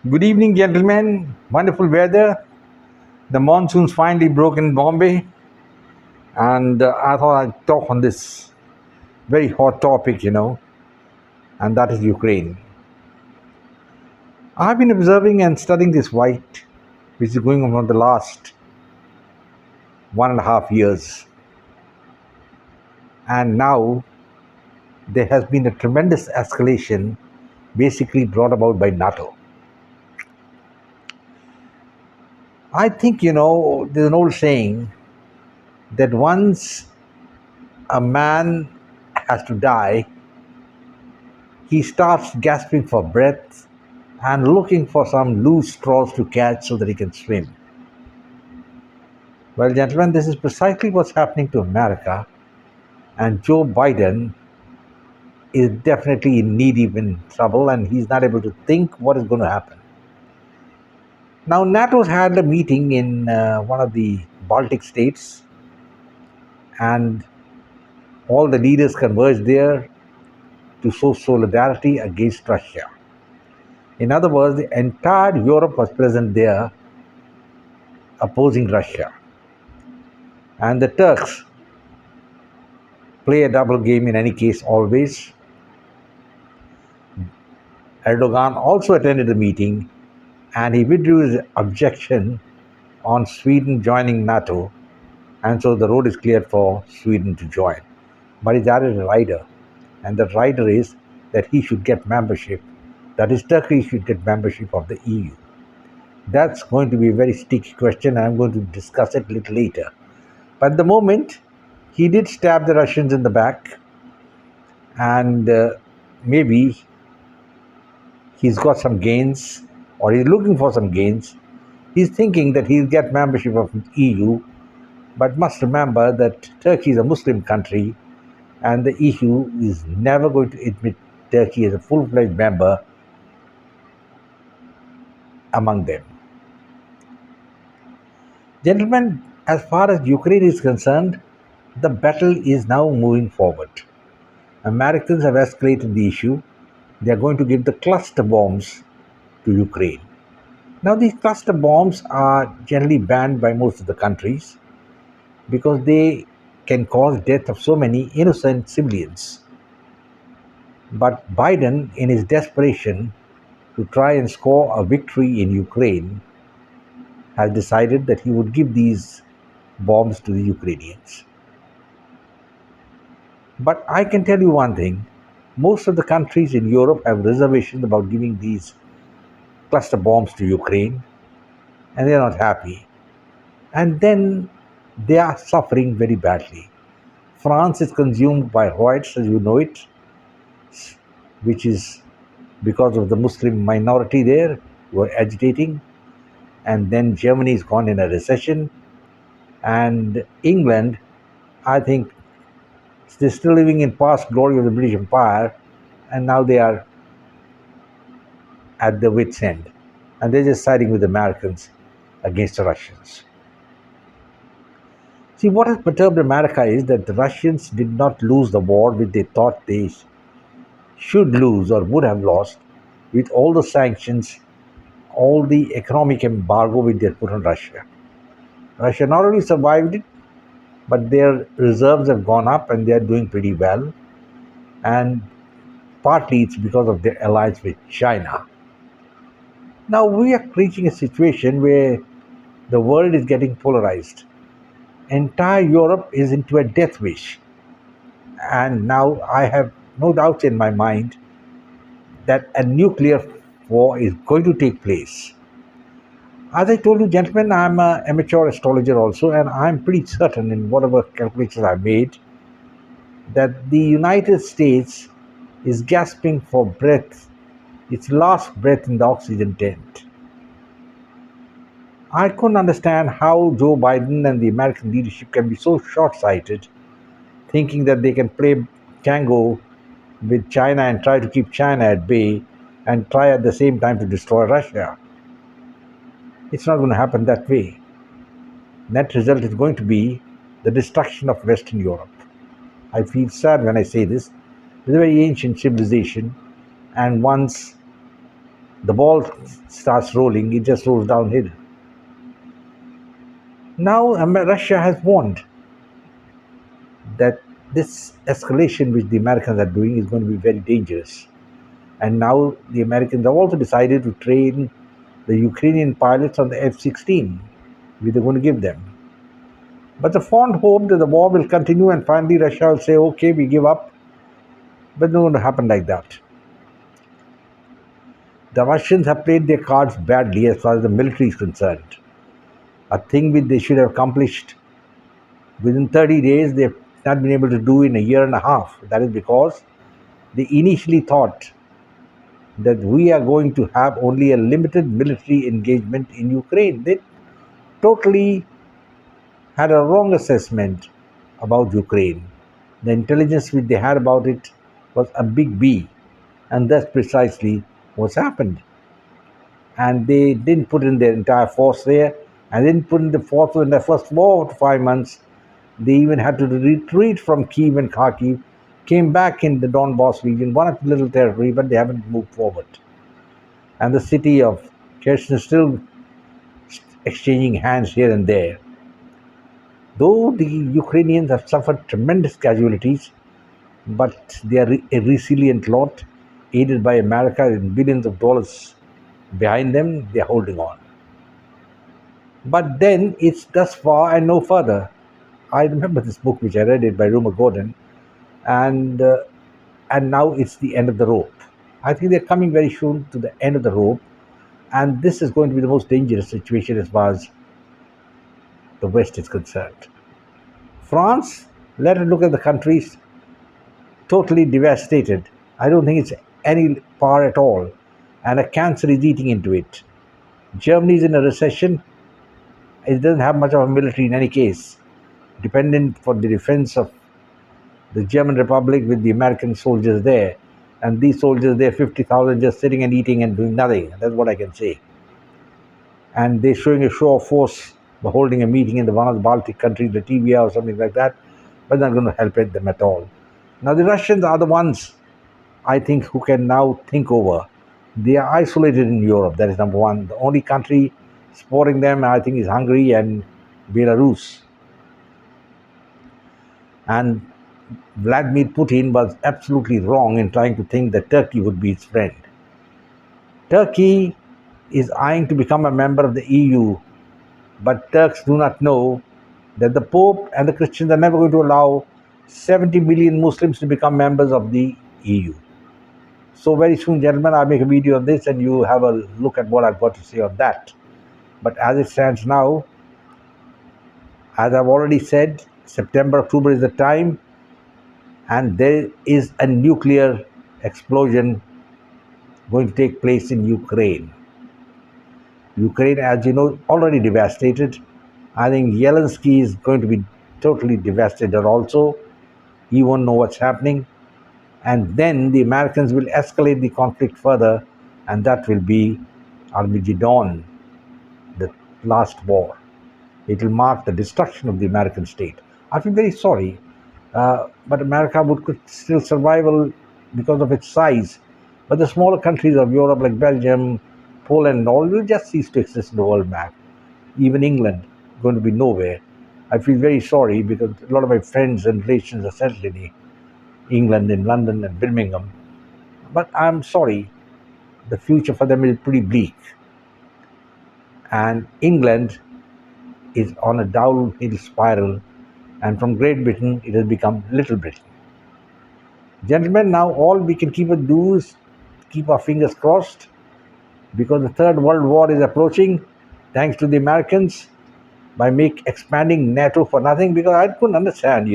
Good evening, gentlemen. Wonderful weather. The monsoon's finally broke in Bombay, and I thought I'd talk on this very hot topic, and that is Ukraine. I've been observing and studying this fight, which is going on for the last 1.5 years, and now there has been a tremendous escalation, basically brought about by NATO. I think, there's an old saying that once a man has to die, he starts gasping for breath and looking for some loose straws to catch so that he can swim. Well, gentlemen, this is precisely what's happening to America, and Joe Biden is definitely in knee deep in trouble, and he's not able to think what is going to happen. Now, NATO's had a meeting in one of the Baltic states, and all the leaders converged there to show solidarity against Russia. In other words, the entire Europe was present there opposing Russia. And the Turks play a double game in any case always. Erdogan also attended the meeting and he withdrew his objection on Sweden joining NATO, and so the road is cleared for Sweden to join. But he's added a rider, and the rider is that he should get membership, that is, Turkey should get membership of the EU. That's going to be a very sticky question, and I'm going to discuss it a little later. But at the moment, he did stab the Russians in the back, and maybe he's got some gains, or he's looking for some gains. He's thinking that he'll get membership of EU, but must remember that Turkey is a Muslim country, and the EU is never going to admit Turkey as a full-fledged member among them. Gentlemen, as far as Ukraine is concerned, the battle is now moving forward. Americans have escalated the issue. They are going to give the cluster bombs to Ukraine. Now, these cluster bombs are generally banned by most of the countries because they can cause death of so many innocent civilians. But Biden, in his desperation to try and score a victory in Ukraine, has decided that he would give these bombs to the Ukrainians. But I can tell you one thing, most of the countries in Europe have reservations about giving these cluster bombs to Ukraine, and they're not happy. And then they are suffering very badly. France is consumed by riots, as you know it, which is because of the Muslim minority there who are agitating. And then Germany is gone in a recession. And England, I think, they're still living in past glory of the British Empire, and now they are at the wit's end. And they're just siding with the Americans against the Russians. See, what has perturbed America is that the Russians did not lose the war which they thought they should lose or would have lost with all the sanctions, all the economic embargo which they put on Russia. Russia not only survived it, but their reserves have gone up and they are doing pretty well. And partly it's because of their alliance with China. Now we are reaching a situation where the world is getting polarized. Entire Europe is into a death wish. And now I have no doubts in my mind that a nuclear war is going to take place. As I told you, gentlemen, I'm an amateur astrologer also, and I'm pretty certain in whatever calculations I made that the United States is gasping for breath, its last breath in the oxygen tent. I couldn't understand how Joe Biden and the American leadership can be so short-sighted, thinking that they can play tango with China and try to keep China at bay and try at the same time to destroy Russia. It's not going to happen that way. Net result is going to be the destruction of Western Europe. I feel sad when I say this. It's a very ancient civilization, and once the ball starts rolling, it just rolls downhill. Now Russia has warned that this escalation which the Americans are doing is going to be very dangerous. And now the Americans have also decided to train the Ukrainian pilots on the F-16, which they're going to give them. But the fond hope that the war will continue and finally Russia will say, okay, we give up. But it's not going to happen like that. The Russians have played their cards badly as far as the military is concerned. A thing which they should have accomplished within 30 days, they've not been able to do in a year and a half. That is because they initially thought that we are going to have only a limited military engagement in Ukraine. They totally had a wrong assessment about Ukraine. The intelligence which they had about it was a big B, and that's precisely what's happened. And they didn't put in their entire force there, and didn't put in the force in the first 4 to 5 months. They even had to retreat from Kiev and Kharkiv, came back in the Donbass region, won a little territory, but they haven't moved forward. And the city of Kherson is still exchanging hands here and there. Though the Ukrainians have suffered tremendous casualties, but they are a resilient lot, aided by America and billions of dollars behind them, they are holding on. But then it's thus far and no further. I remember this book which I read it by Rumor Gordon, and now it's the end of the rope. I think they're coming very soon to the end of the rope, and this is going to be the most dangerous situation as far as the West is concerned. France, let us look at the countries totally devastated. I don't think it's any par at all, and a cancer is eating into it. Germany is in a recession. It doesn't have much of a military in any case, dependent for the defense of the German Republic with the American soldiers there. And these soldiers there, 50,000 just sitting and eating and doing nothing. That's what I can say. And they're showing a show of force by holding a meeting in one of the Baltic countries, Latvia or something like that, but not going to help them at all. Now the Russians are the ones, I think, who can now think over. They are isolated in Europe, that is number one. The only country supporting them, I think, is Hungary and Belarus. And Vladimir Putin was absolutely wrong in trying to think that Turkey would be his friend. Turkey is eyeing to become a member of the EU, but Turks do not know that the Pope and the Christians are never going to allow 70 million Muslims to become members of the EU. So very soon, gentlemen, I'll make a video on this and you have a look at what I've got to say on that. But as it stands now, as I've already said, September, October is the time, and there is a nuclear explosion going to take place in Ukraine. Ukraine, as you know, already devastated. I think Zelensky is going to be totally devastated also. He won't know what's happening. And then the Americans will escalate the conflict further, and that will be Armageddon, the last war. It will mark the destruction of the American state. I feel very sorry, but America could still survive because of its size. But the smaller countries of Europe, like Belgium, Poland, and all, will just cease to exist in the world map. Even England going to be nowhere. I feel very sorry because a lot of my friends and relations are settled in England, in London and Birmingham. But I'm sorry, the future for them is pretty bleak. And England is on a downhill spiral, and from Great Britain it has become Little Britain. Gentlemen, now all we can do is keep our fingers crossed, because the Third World War is approaching, thanks to the Americans, by expanding NATO for nothing. Because I couldn't understand,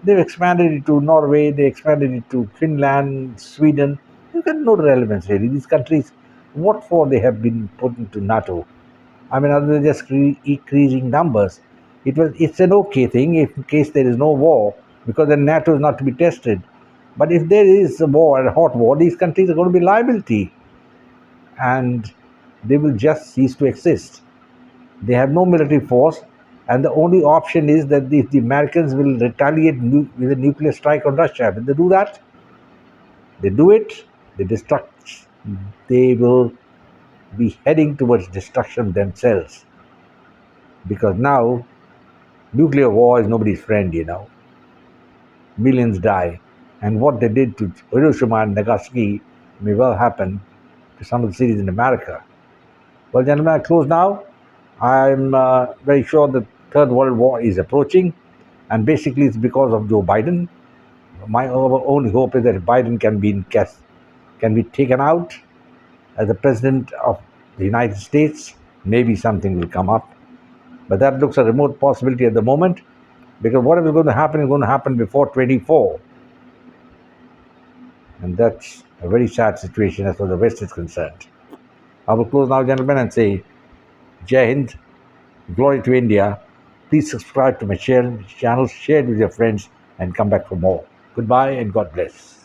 they've expanded it to Norway, they expanded it to Finland, Sweden. They've got no relevance really. These countries, what for they have been put into NATO? I mean, other than just increasing numbers, it's an okay thing if in case there is no war, because then NATO is not to be tested. But if there is a war, a hot war, these countries are going to be liability, and they will just cease to exist. They have no military force, and the only option is that the Americans will retaliate with a nuclear strike on Russia. When they do that, they do it, they destruct, they will be heading towards destruction themselves. Because now, nuclear war is nobody's friend. Millions die. And what they did to Hiroshima and Nagasaki may well happen to some of the cities in America. Well, gentlemen, I close now. I'm very sure the Third World War is approaching, and basically it's because of Joe Biden. My only hope is that Biden can be taken out as the president of the United States. Maybe something will come up, but that looks a remote possibility at the moment, because whatever is going to happen is going to happen before 24, and that's a very sad situation as far as the West is concerned. I will close now, gentlemen, and say Jai Hind, glory to India. Please subscribe to my channel, share it with your friends, and come back for more. Goodbye and God bless.